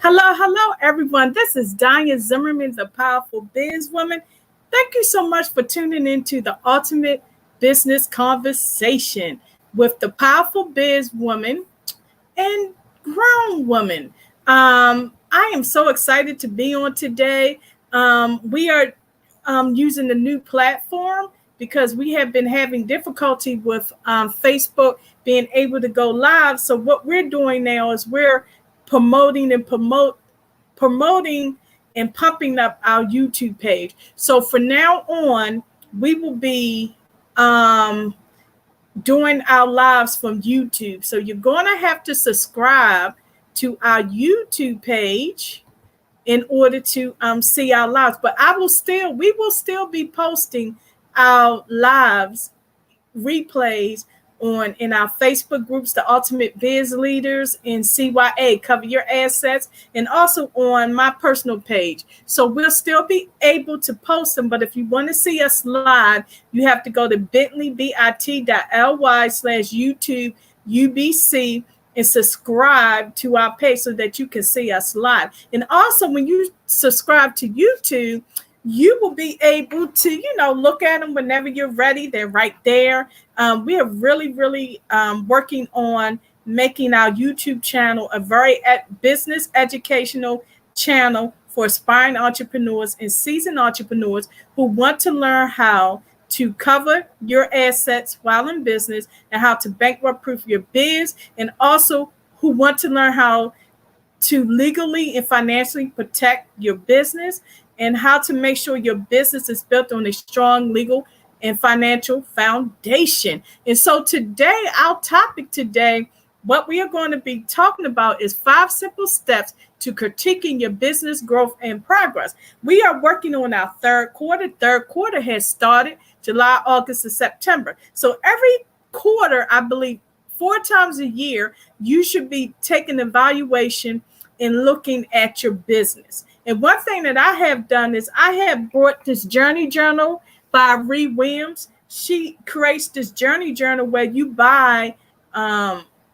Hello, everyone. This is Diane Zimmerman, the Powerful Biz Woman. Thank you so much for tuning into the Ultimate Business Conversation with the Powerful Biz Woman and Grown Woman. I am so excited to be on today. We are using the new platform because we have been having difficulty with Facebook being able to go live. So what we're doing now is we're promoting and pumping up our YouTube page. So for now on, we will be doing our lives from YouTube. So you're going to have to subscribe to our YouTube page in order to see our lives. But we will still be posting our lives replays in our Facebook groups, the Ultimate Biz Leaders and CYA, Cover Your Assets, and also on my personal page. So we'll still be able to post them, but if you want to see us live, you have to go to bit.ly/YouTube UBC and subscribe to our page so that you can see us live. And also, when you subscribe to YouTube, you will be able to, look at them whenever you're ready. They're right there. We are really working on making our YouTube channel a very business educational channel for aspiring entrepreneurs and seasoned entrepreneurs who want to learn how to cover your assets while in business and how to bankrupt-proof your biz, and also who want to learn how to legally and financially protect your business and how to make sure your business is built on a strong legal and financial foundation. And so today, our topic today, what we are going to be talking about is 5 simple steps to critiquing your business growth and progress. We are working on our third quarter. Third quarter has started July, August, and September. So every quarter, I believe 4 times a year, you should be taking evaluation and looking at your business. And one thing that I have done is I have bought this journey journal by Ree Williams. She creates this journey journal where you buy,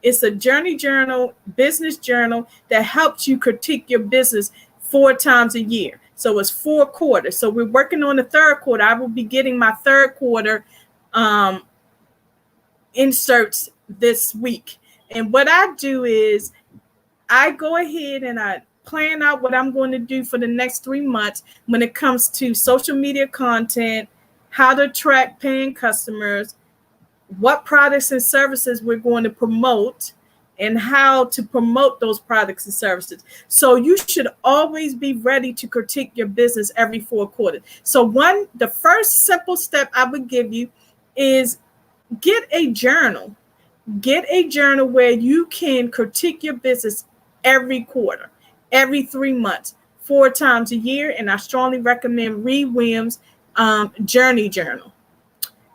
it's a journey journal, business journal that helps you critique your business 4 times a year. So it's 4 quarters. So we're working on the third quarter. I will be getting my third quarter inserts this week. And what I do is I go ahead and I plan out what I'm going to do for the next 3 months when it comes to social media content, how to attract paying customers, what products and services we're going to promote, and how to promote those products and services. So you should always be ready to critique your business every 4 quarters. So the first simple step I would give you is get a journal. Get a journal where you can critique your business every quarter, every 3 months, 4 times a year. And I strongly recommend Ree Williams' Journey Journal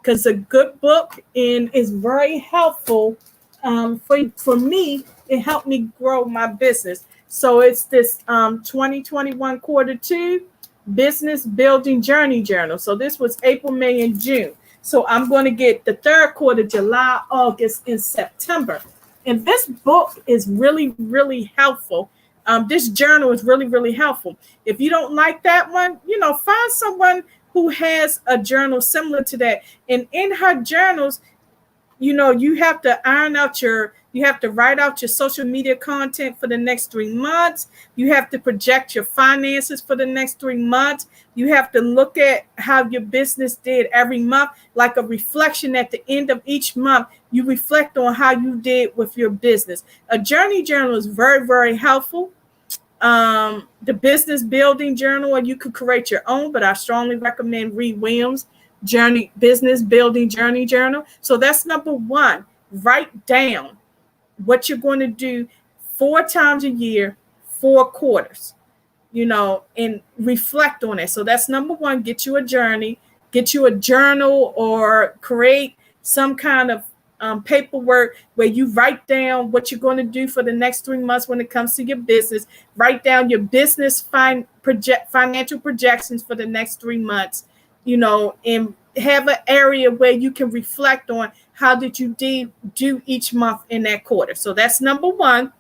because it's a good book and it's very helpful for me. It helped me grow my business. So it's this 2021 quarter 2 business building journey journal. So this was April, May, and June. So I'm going to get the third quarter, July, August, and September. And this book is really helpful. This journal is really helpful. If you don't like that one, find someone who has a journal similar to that. And in her journals, you have to you have to write out your social media content for the next 3 months. You have to project your finances for the next 3 months. You have to look at how your business did every month, like a reflection at the end of each month. You reflect on how you did with your business. A journey journal is very helpful. The business building journal, or you could create your own, but I strongly recommend Ree Williams' business building journey journal. So that's number 1. Write down what you're going to do 4 times a year, 4 quarters, and reflect on it. So that's number 1. Get you a journal, or create some kind of paperwork where you write down what you're going to do for the next 3 months when it comes to your business. Write down your business financial projections for the next 3 months, and have an area where you can reflect on how did you do each month in that quarter. So that's number 1.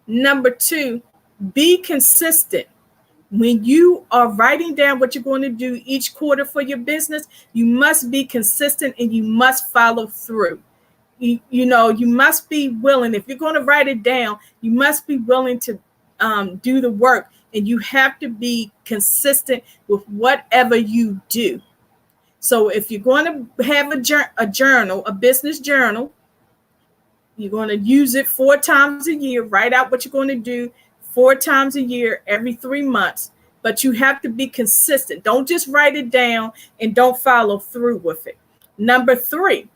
Number 2, Be consistent. When you are writing down what you're going to do each quarter for your business, you must be consistent and you must follow through. You must be willing. If you're going to write it down, you must be willing to do the work, and you have to be consistent with whatever you do. So if you're going to have a journal, a business journal, you're going to use it 4 times a year. Write out what you're going to do 4 times a year, every 3 months. But you have to be consistent. Don't just write it down and don't follow through with it. Number 3,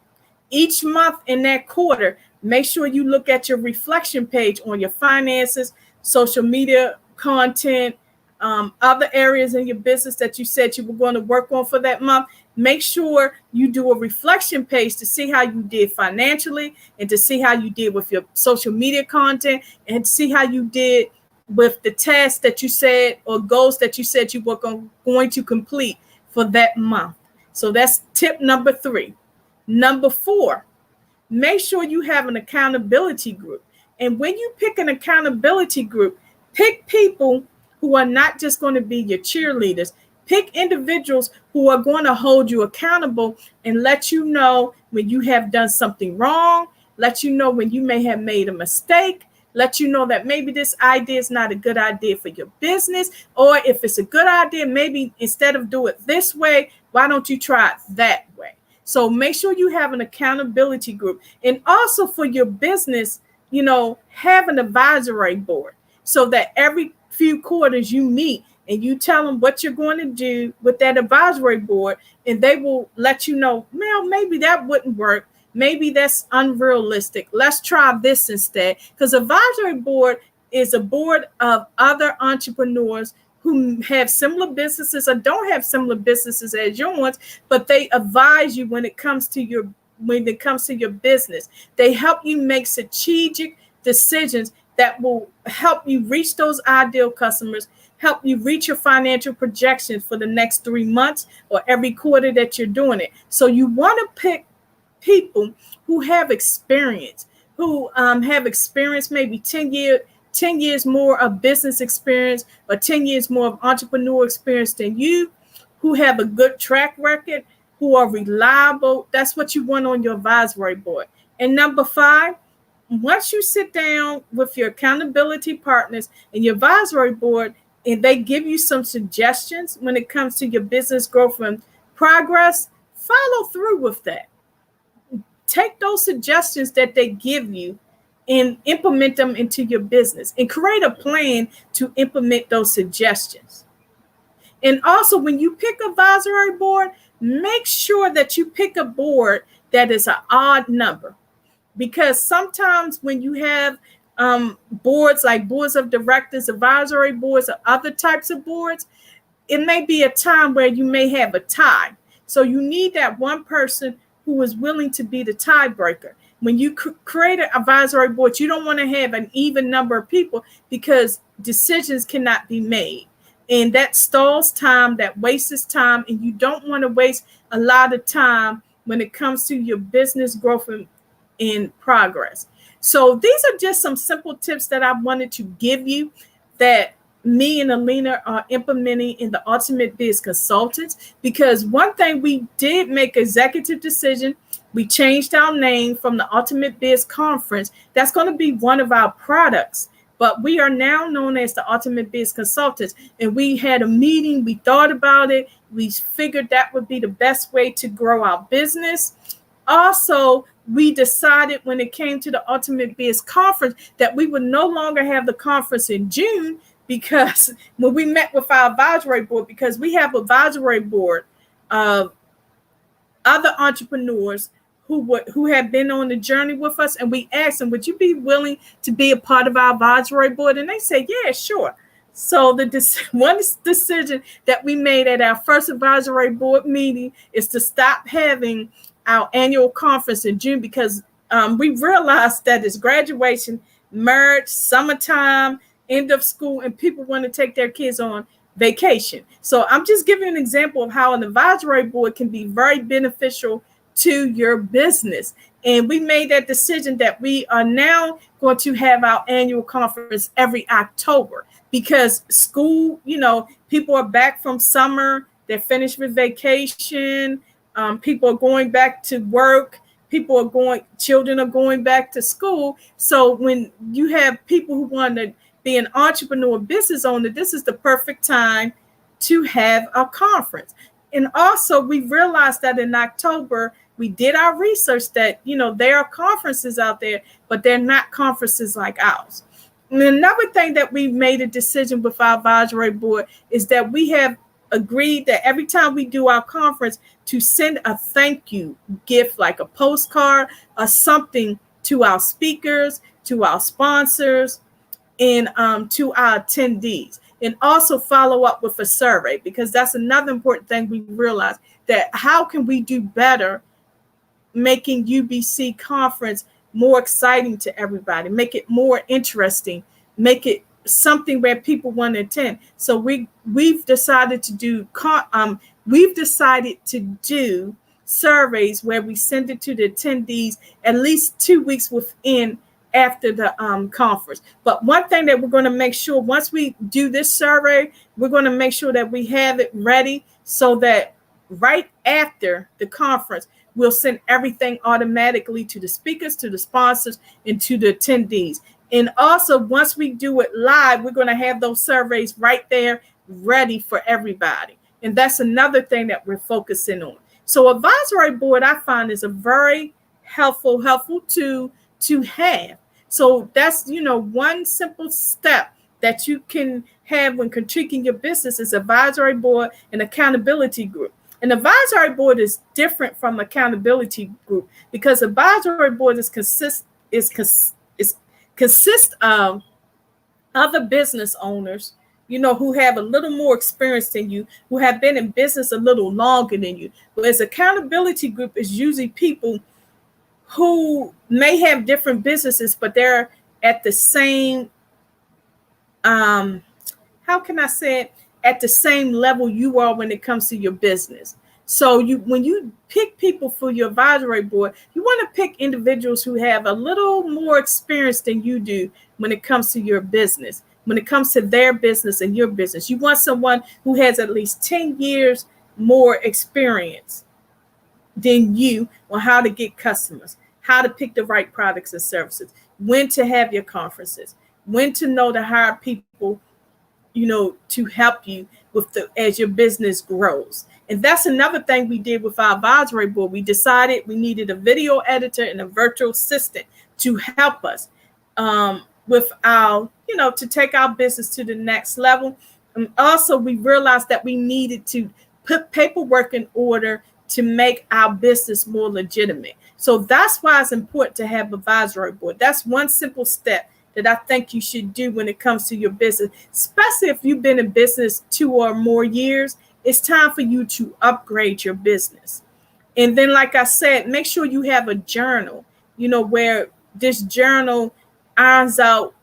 each month in that quarter, make sure you look at your reflection page on your finances, social media content, other areas in your business that you said you were going to work on for that month. Make sure you do a reflection page to see how you did financially, and to see how you did with your social media content, and see how you did with the tasks that you said, or goals that you said you were going to complete for that month. So that's tip number 3. Number 4, make sure you have an accountability group. And when you pick an accountability group, pick people who are not just going to be your cheerleaders. Pick individuals who are going to hold you accountable and let you know when you have done something wrong, let you know when you may have made a mistake, let you know that maybe this idea is not a good idea for your business, or if it's a good idea, maybe instead of do it this way, why don't you try it that way? So make sure you have an accountability group. And also for your business, have an advisory board, so that every few quarters you meet and you tell them what you're going to do with that advisory board, and they will let you know, well, maybe that wouldn't work. Maybe that's unrealistic. Let's try this instead. Because advisory board is a board of other entrepreneurs who have similar businesses or don't have similar businesses as yours, but they advise you when it comes to your business. They help you make strategic decisions that will help you reach those ideal customers, help you reach your financial projections for the next 3 months or every quarter that you're doing it. So you want to pick people who have experience, maybe 10 years more of business experience, or 10 years more of entrepreneur experience than you, who have a good track record, who are reliable. That's what you want on your advisory board. And number 5, once you sit down with your accountability partners and your advisory board, and they give you some suggestions when it comes to your business growth and progress, follow through with that. Take those suggestions that they give you and implement them into your business, and create a plan to implement those suggestions. And also, when you pick an advisory board, make sure that you pick a board that is an odd number. Because sometimes when you have boards like boards of directors, advisory boards, or other types of boards, it may be a time where you may have a tie. So you need that one person who is willing to be the tiebreaker. When you create an advisory board, you don't want to have an even number of people, because decisions cannot be made. And that stalls time, that wastes time, and you don't want to waste a lot of time when it comes to your business growth and in progress. So these are just some simple tips that I wanted to give you, that me and Alina are implementing in the Ultimate Biz Consultants. Because one thing, we did make executive decision. We changed our name from the Ultimate Biz Conference. That's going to be one of our products, but we are now known as the Ultimate Biz Consultants. And we had a meeting, we thought about it, we figured that would be the best way to grow our business. Also, we decided when it came to the Ultimate Biz Conference that we would no longer have the conference in June, because when we met with our advisory board, because we have advisory board of other entrepreneurs who have been on the journey with us, and we asked them, would you be willing to be a part of our advisory board? And they said, yeah, sure. So one decision that we made at our first advisory board meeting is to stop having our annual conference in June, because we realized that it's graduation, marriage, summertime, end of school, and people want to take their kids on vacation. So I'm just giving an example of how an advisory board can be very beneficial to your business. And we made that decision that we are now going to have our annual conference every October, because school, people are back from summer, they're finished with vacation, people are going back to work, children are going back to school. So when you have people who want to be an entrepreneur, business owner, this is the perfect time to have a conference. And also we realized that in October, we did our research that, there are conferences out there, but they're not conferences like ours. And another thing that we made a decision with our advisory board is that we have agreed that every time we do our conference to send a thank you gift, like a postcard or something, to our speakers, to our sponsors, and to our attendees. And also follow up with a survey, because that's another important thing we realized, that how can we do better making UBC conference more exciting to everybody, make it more interesting, make it something where people want to attend. So we've decided to do surveys where we send it to the attendees at least 2 weeks after the conference. But one thing that we're going to make sure, once we do this survey, we're going to make sure that we have it ready so that right after the conference, we'll send everything automatically to the speakers, to the sponsors, and to the attendees. And also, once we do it live, we're going to have those surveys right there ready for everybody. And that's another thing that we're focusing on. So advisory board, I find, is a very helpful tool to have. So that's, one simple step that you can have when critiquing your business is advisory board and accountability group. An advisory board is different from accountability group, because advisory board consists of other business owners, who have a little more experience than you, who have been in business a little longer than you. Whereas accountability group is usually people who may have different businesses, but they're at the same, at the same level you are when it comes to your business. So when you pick people for your advisory board, you want to pick individuals who have a little more experience than you do when it comes to your business, when it comes to their business and your business. You want someone who has at least 10 years more experience than you on how to get customers, how to pick the right products and services, when to have your conferences, when to know to hire people, to help you as your business grows. And that's another thing we did with our advisory board. We decided we needed a video editor and a virtual assistant to help us with our, to take our business to the next level. And also we realized that we needed to put paperwork in order to make our business more legitimate. So that's why it's important to have an advisory board. That's one simple step that I think you should do when it comes to your business, especially if you've been in business 2 or more years. It's time for you to upgrade your business. And then, like I said, make sure you have a journal, where this journal irons out,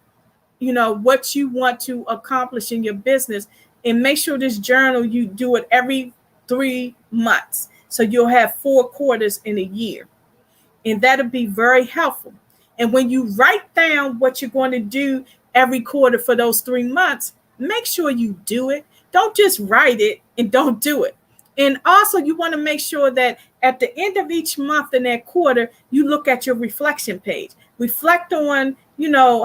what you want to accomplish in your business. And make sure this journal, you do it every 3 months. So you'll have 4 quarters in a year. And that'll be very helpful. And when you write down what you're going to do every quarter for those 3 months, make sure you do it. Don't just write it and don't do it. And also, you want to make sure that at the end of each month in that quarter, you look at your reflection page. Reflect on,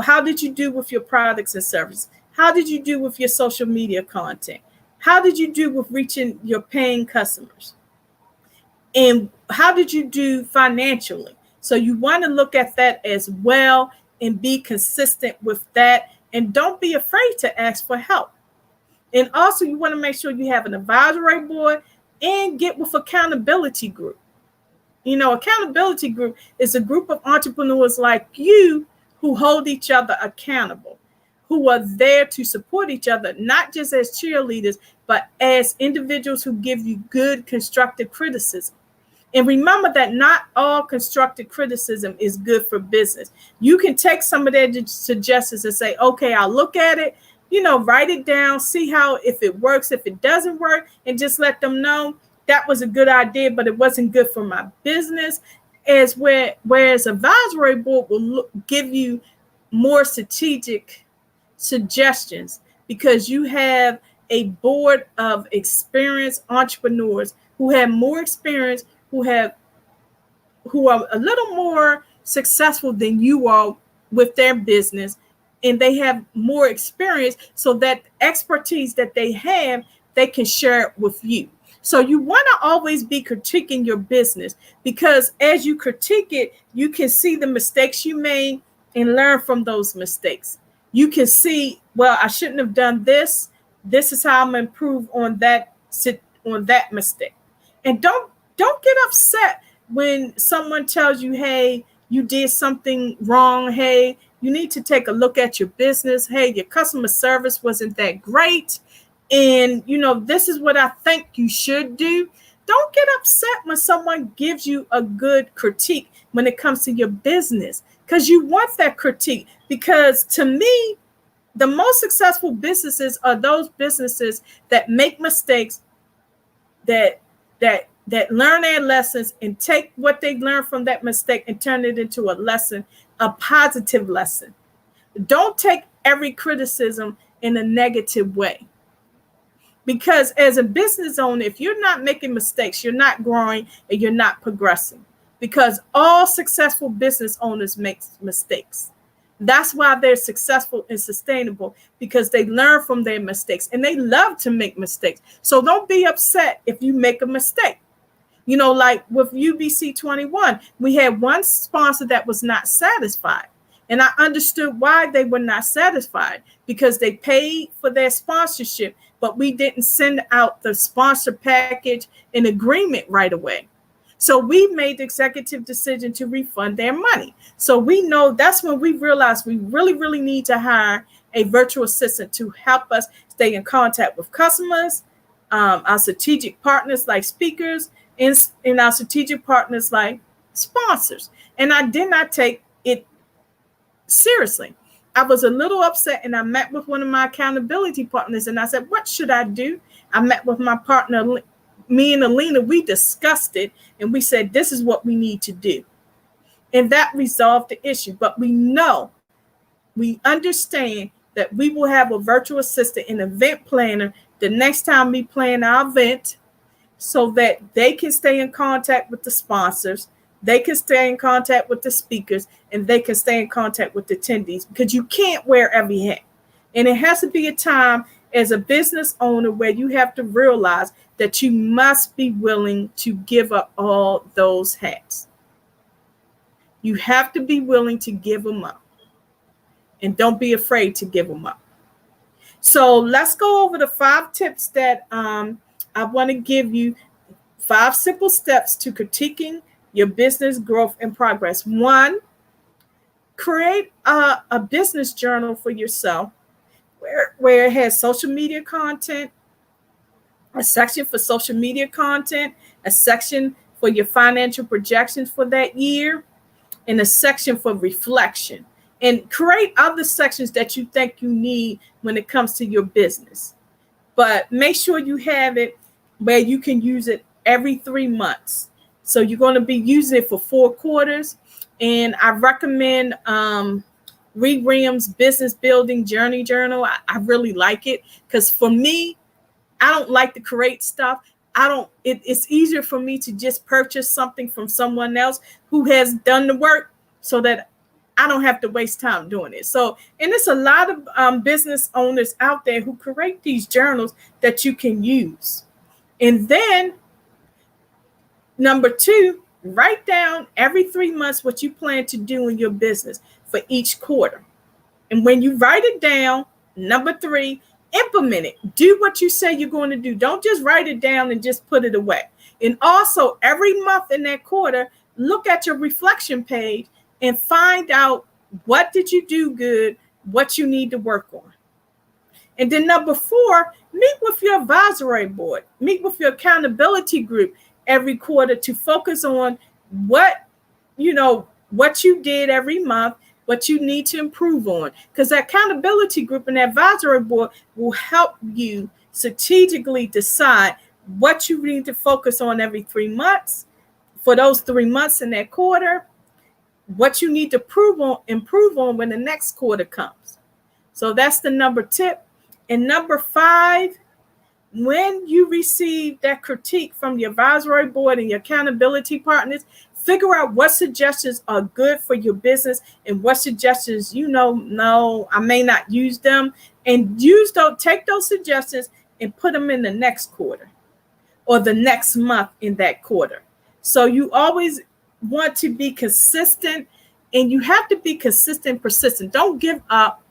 how did you do with your products and services? How did you do with your social media content? How did you do with reaching your paying customers? And how did you do financially? So you want to look at that as well and be consistent with that. And don't be afraid to ask for help. And also, you want to make sure you have an advisory board and get with accountability group. Accountability group is a group of entrepreneurs like you who hold each other accountable, who are there to support each other, not just as cheerleaders, but as individuals who give you good constructive criticism. And remember that not all constructive criticism is good for business. You can take some of their suggestions and say, okay, I'll look at it, write it down, see if it works, if it doesn't work, and just let them know. that was a good idea, but it wasn't good for my business. Whereas advisory board will give you more strategic suggestions because you have a board of experienced entrepreneurs who have more experience, who are a little more successful than you are with their business, and they have more experience, so that expertise that they have, they can share it with you. So you want to always be critiquing your business, because as you critique it, you can see the mistakes you made and learn from those mistakes. You can see, well, I shouldn't have done this. This is how I'm gonna improve on that mistake. And don't get upset when someone tells you, hey, you did something wrong. Hey, you need to take a look at your business. Hey, your customer service wasn't that great. And, this is what I think you should do. Don't get upset when someone gives you a good critique when it comes to your business, because you want that critique. Because to me, the most successful businesses are those businesses that make mistakes, that learn their lessons and take what they learned from that mistake and turn it into a lesson, a positive lesson. Don't take every criticism in a negative way. Because as a business owner, if you're not making mistakes, you're not growing and you're not progressing. Because all successful business owners make mistakes. That's why they're successful and sustainable, because they learn from their mistakes and they love to make mistakes. So don't be upset if you make a mistake. Like with UBC 21, we had one sponsor that was not satisfied. And I understood why they were not satisfied, because they paid for their sponsorship, but we didn't send out the sponsor package and agreement right away. So we made the executive decision to refund their money. So we know that's when we realized we really, really need to hire a virtual assistant to help us stay in contact with customers, our strategic partners like speakers, and our strategic partners like sponsors. And I did not take it seriously. I was a little upset, and I met with one of my accountability partners, and I said, what should I do? I met with my partner, me and Alina, we discussed it, and we said, this is what we need to do. And that resolved the issue. But we understand that we will have a virtual assistant and event planner the next time we plan our event, so that they can stay in contact with the sponsors, they can stay in contact with the speakers, and they can stay in contact with the attendees, because you can't wear every hat. And it has to be a time as a business owner where you have to realize that you must be willing to give up all those hats. You have to be willing to give them up. And don't be afraid to give them up. So let's go over the 5 tips that I want to give you. 5 simple steps to critiquing your business growth and progress. 1, create a business journal for yourself where it has social media content, a section for social media content, a section for your financial projections for that year, and a section for reflection. And create other sections that you think you need when it comes to your business. But make sure you have it where you can use it every 3 months. So you're going to be using it for 4 quarters. And I recommend Reed Williams' Business Building Journey Journal. I really like it, because for me, I don't like to create stuff. It's easier for me to just purchase something from someone else who has done the work, so that I don't have to waste time doing it. So, and there's a lot of business owners out there who create these journals that you can use. And then number 2, write down every 3 months what you plan to do in your business for each quarter. And when you write it down, number 3, implement it. Do what you say you're going to do. Don't just write it down and just put it away. And also, every month in that quarter, look at your reflection page and find out, what did you do good, what you need to work on. And then number 4, meet with your advisory board, meet with your accountability group every quarter to focus on what you did every month, what you need to improve on. Because the accountability group and advisory board will help you strategically decide what you need to focus on every 3 months, for those 3 months in that quarter, what you need to improve on when the next quarter comes. So that's the number tip. And number 5, when you receive that critique from your advisory board and your accountability partners, figure out what suggestions are good for your business and what suggestions, no, I may not use them, and take those suggestions and put them in the next quarter or the next month in that quarter. So you always want to be consistent, and you have to be consistent, persistent. Don't give up.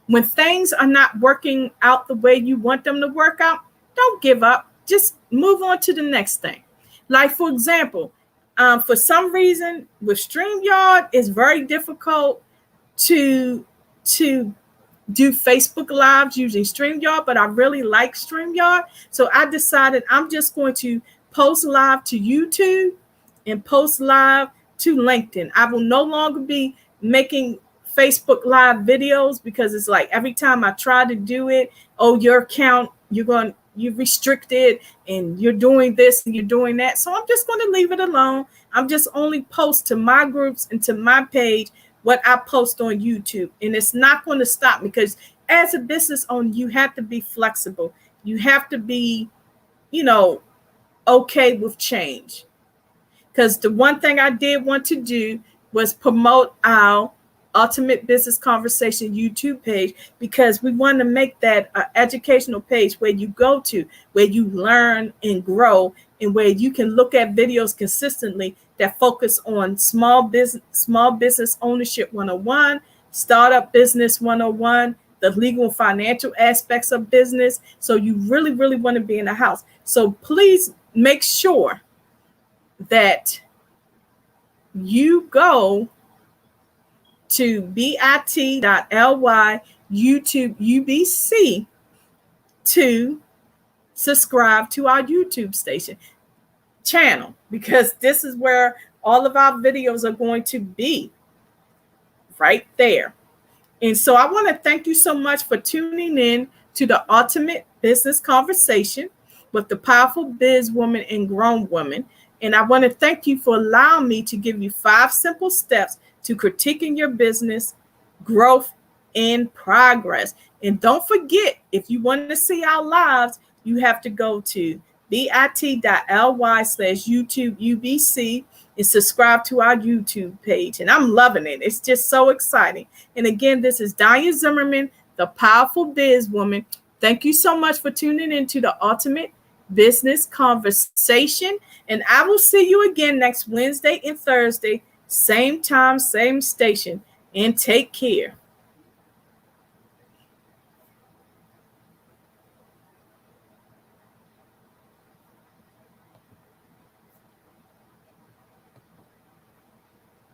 When things are not working out the way you want them to work out, don't give up. Just move on to the next thing. Like, for example, for some reason with StreamYard, it's very difficult to do Facebook Lives using StreamYard, but I really like StreamYard. So I decided I'm just going to post live to YouTube and post live to LinkedIn. I will no longer be making Facebook Live videos, because it's like every time I try to do it, your account, you're restricted and you're doing this and you're doing that. So I'm just going to leave it alone. I'm just only post to my groups and to my page what I post on YouTube. And it's not going to stop, because as a business owner, you have to be flexible. You have to be, okay with change. Because the one thing I did want to do was promote our Ultimate Business Conversation YouTube page, because we want to make that an educational page where you go to, where you learn and grow, and where you can look at videos consistently that focus on small business ownership 101, startup business 101, the legal and financial aspects of business. So you really, really want to be in the house. So please make sure that you go to bit.ly YouTube UBC to subscribe to our YouTube channel, because this is where all of our videos are going to be, right there. And so I want to thank you so much for tuning in to the Ultimate Business Conversation with the powerful biz woman and grown woman. And I want to thank you for allowing me to give you 5 simple steps to critiquing your business, growth, and progress. And don't forget, if you want to see our lives, you have to go to bit.ly/YouTube UBC and subscribe to our YouTube page. And I'm loving it. It's just so exciting. And again, this is Diane Zimmerman, the powerful biz woman. Thank you so much for tuning into the Ultimate Business Conversation. And I will see you again next Wednesday and Thursday, same time, same station. And take care.